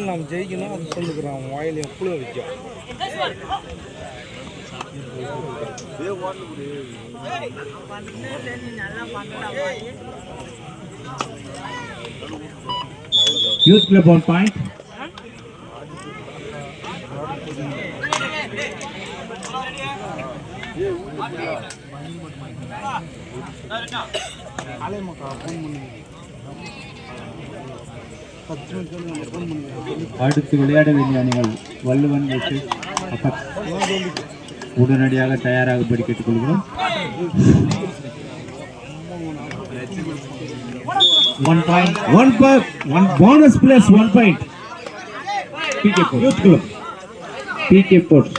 நாம் ஜெயிக்கணும் அது சொல்லுகிறான் வாயில புழு வைக்கும். Youth Club on point. அடுத்து விளையாட வேண்டிய அணிகள் வள்ளுவன் உடனடியாக தயாராகும்படி கேட்டுக்கொள்கிறோம். One bonus plus 1 point. PK Sports. Youth Club. PK Sports.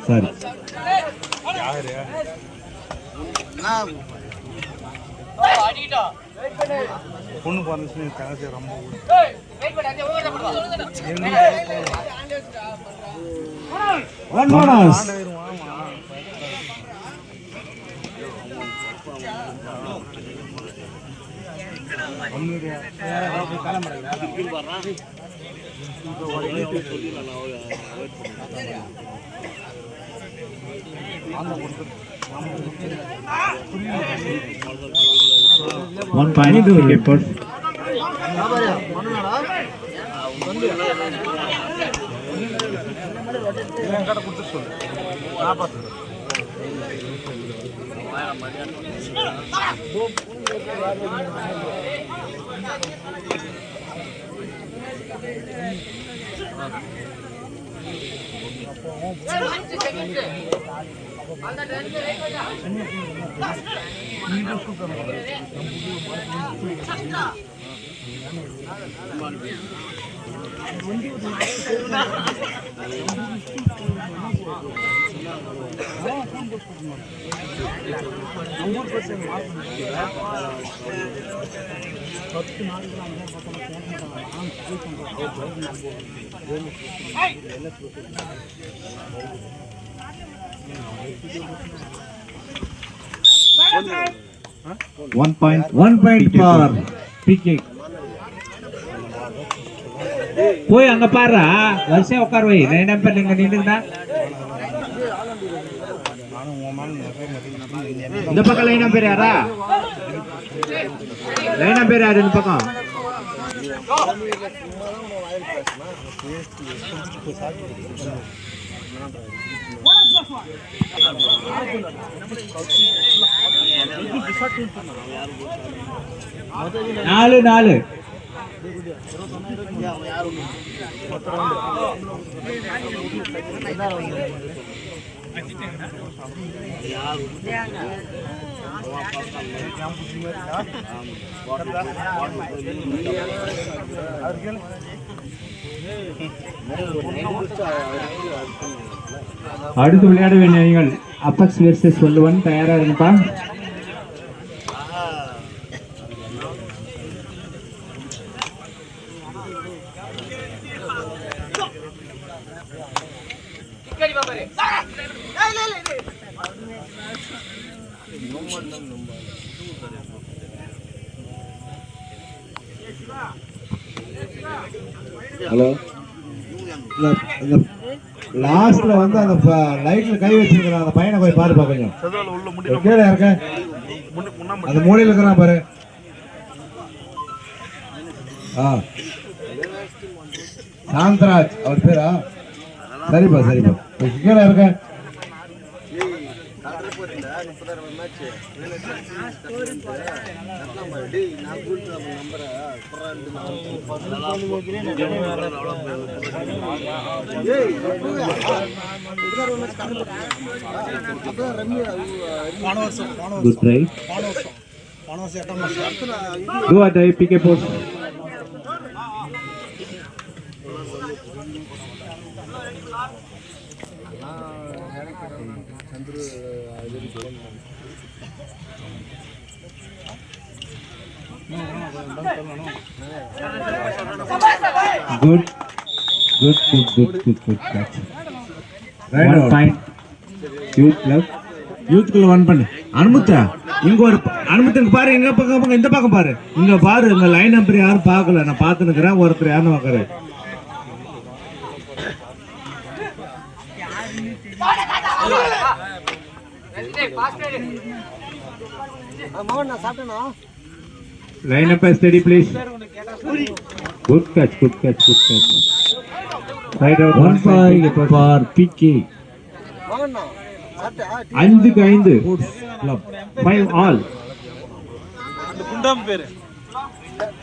Sorry. பொண்ணு பார்த்து கணக்கு ரொம்ப one bonus. One point to PK Sports. One point for PK. போய் அங்க பாருடா, வரிசையா உட்கார் வை. லைன் நம்பர் நீங்க நின்னுடா. இந்த பக்கம் லைன் நம்பர் யாரா? லைன் நம்பர் யாரு இந்த பக்கம்? நாலு அடுத்து விளையாட வேண்டிய அணிகள் அப்பக்ஸ் வெர்சஸ் வள்ளுவன். தயாரா இருப்பா. ஹலோ, லாஸ்ட்ல வந்து அந்த லைட்ல கை வச்சிருக்கிற அந்த பையனை போய் பாருப்பா. கொஞ்சம் கீழே இருக்க அந்த மூலையில் இருக்கிறான் பாரு. சாந்தராஜ் அவர் பேரா? சரிப்பா கீழே இருக்க. Good try. Do a try, PK Sports. Good. Catch. Right point. Youth club. யூத்துக்குள்ள 1 பண்ணு. அனுமுத்தா இங்க ஒரு அனுமுத்துக்கு பாரு, எங்க பக்கம் இந்த பக்கம் பாரு, இங்க பாரு, இந்த லைன் நம்பர் யாரும் பார்க்கல, நான் பார்த்துனுக்குறேன். ஒருத்தர் யாருன்னு பார்க்கறாரு. Line up steady please. Good catch. Right out 1 for PK. 5 club 5 all. குண்டம் பேரு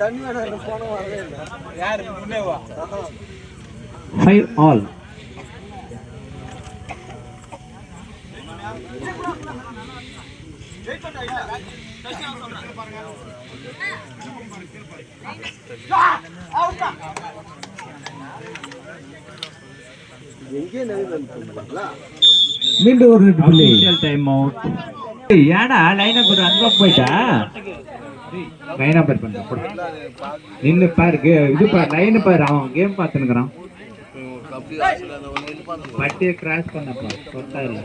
தண்ணி வர போன வரவே இல்ல. யார் முன்னே வா. 5 all. மீண்டும் ஒரு ஆஃபீஷியல் டைம் அவுட். ஏடா லைன் நம்பர் அங்க போய்டா. லைன் நம்பர் பண்ணு நின்னு பாரு, இது பாரு, லைன் பாரு, அவன் கேம் பார்த்துன்னுக்குறான். பட்டியை கிராஸ் பண்ணப்பா சொத்தா இல்ல.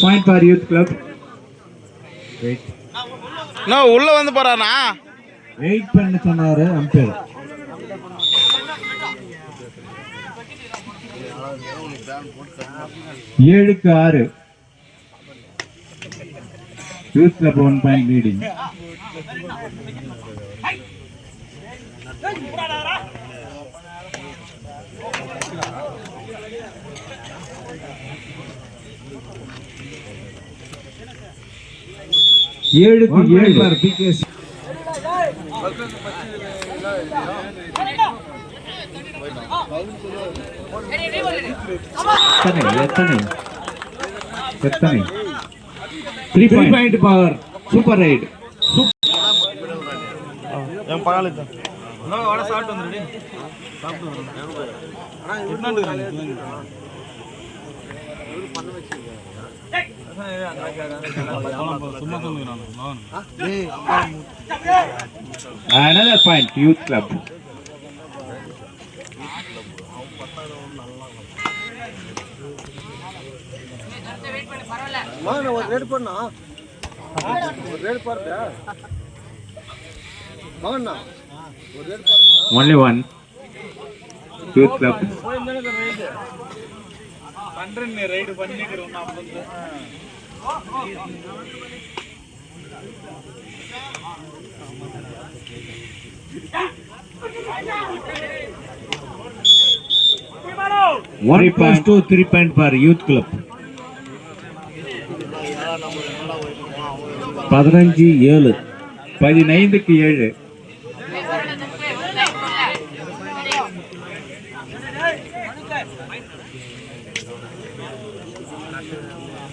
Point for youth club. Wait. No, உள்ள வந்து போறானா? வெயிட் பண்ண சொன்னாரு umpire. 7-6. Youth club 1 point leading. ஏழுக்கு 7 PKC. எத்தனை 3 point power. Super right. என் பகால தான் நான் வட சாப்பிட்டு வந்துடுடி. சாப்பிட்டு வந்துடுறேன். ஆனா என்னன்னு பண்ண வச்சிருக்கேன். Another point, youth club. Only one. Youth club. Ride பண்ணிக்கிறோம் நான் வந்து. One plus 2 3 point for youth club. 15-7. 15க்கு 7.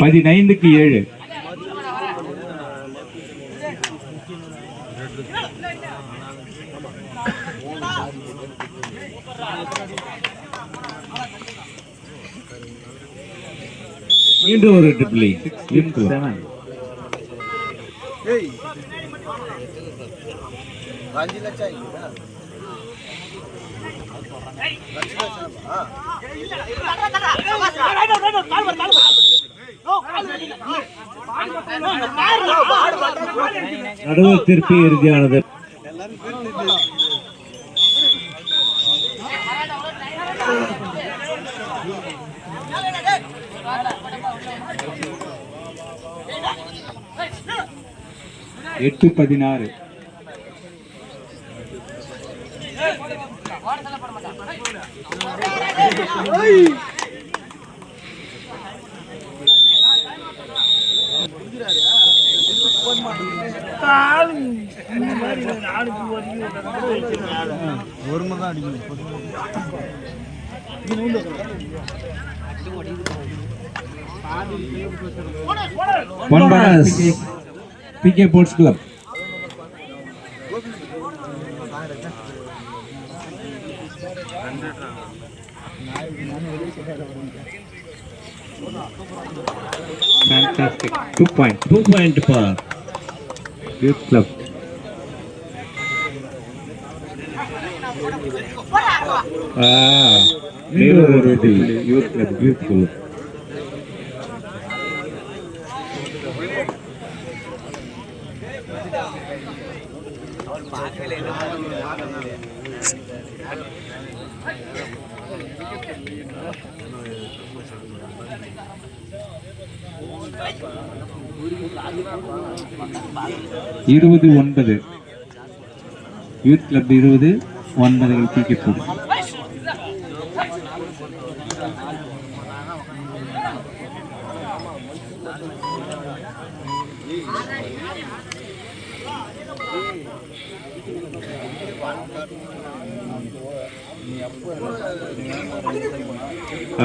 பதினைந்துக்கு 7. மீண்டும் ஒரு ட்ரிபிள் 7. ஏய் 5 லட்சம் நடுவர் திருப்பி இறுதியானது. 8-16. ஒருமை தான் அடிக்கணும். One bonus. PK Sports Club. Fantastic. 2 point. 2 point for Youth Club. Youth Club. இருபது 9 யூத் கிளப் 20 9 PK Sports.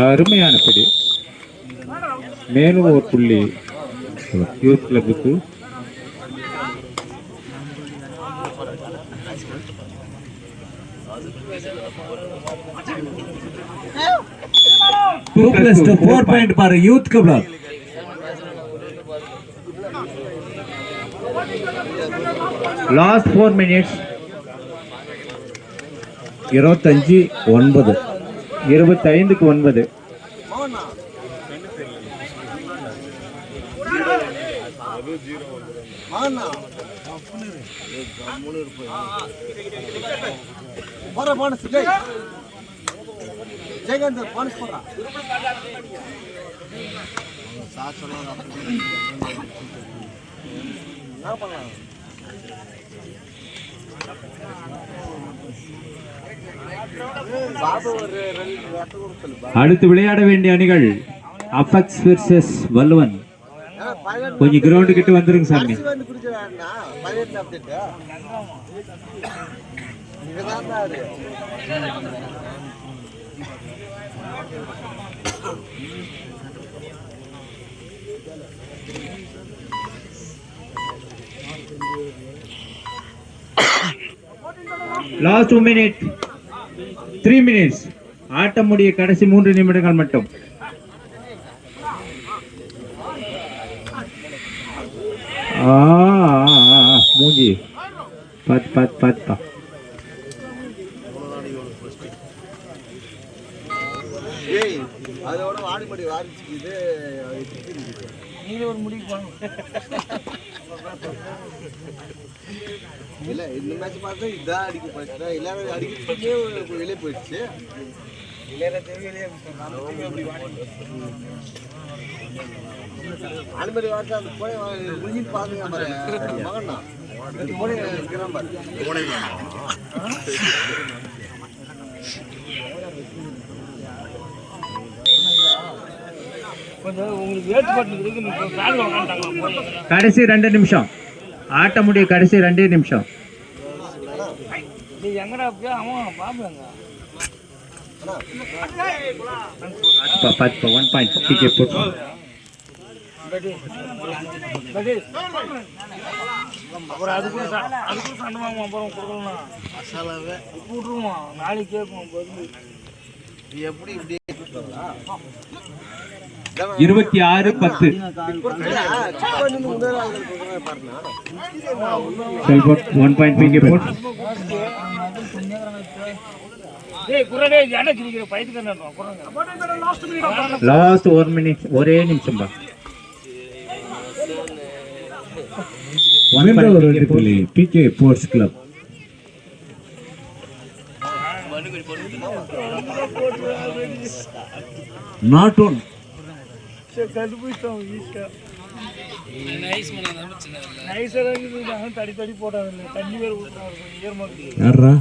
அருமையான படி. மேலும் ஒரு புள்ளி youth கிளப்புக்கு. Four point for Youth Club. Last 4 minutes. 25-9. 25-9. அடுத்து விளையாட வேண்டிய அணிகள் அபெக்ஸ் வெர்சஸ் வல்லுவன். கொஞ்சம் கிரவுண்ட் கிட்ட வந்துருங்க சாமி. Last 2 minutes 3 minutes. ஆட்டம் முடிய கடைசி 3 நிமிடங்கள் மட்டும். மூஞ்சி பாத்து அதோட வாடிப்படி வாரிச்சுக்குது. நீங்க ஒரு முடிவு போகணும். இல்ல இந்த மேட்ச் பார்த்தா இதான் அடிக்க போயிடுச்சு. எல்லாரும் அடிக்கிறதுக்கே வெளியே போயிடுச்சு. ஆளுமடி வார்த்தை அந்த போய் முடிஞ்சிட்டு பாருங்க மகன் தான் கடைசி 2 நிமிஷம். ஆட்ட முடிய கடைசி 2 நிமிஷம். பாத்து 1 point PK Sports. எப்படி இப்படி 26-10. Selford 1 point PK Sports. Last 1 minute. ஒரே நிமிஷம் பா. PK Sports Club. Not on. கண்டுபிடிச்சோம் ஈஸியா நைஸா தடி தடி போட்டாங்க தண்ணி வேற ஊத்துறாங்க யாரா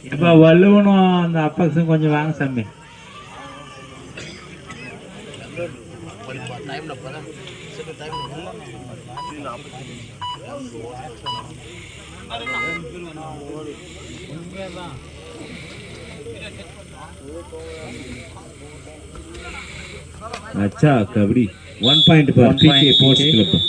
இப்ப வள்ளுவனும் அந்த அப்பாக்ஸும் கொஞ்சம் வாங்க சாமி. अच्छा कबड्डी 1 पॉइंट पर पीके स्पोर्ट्स क्लब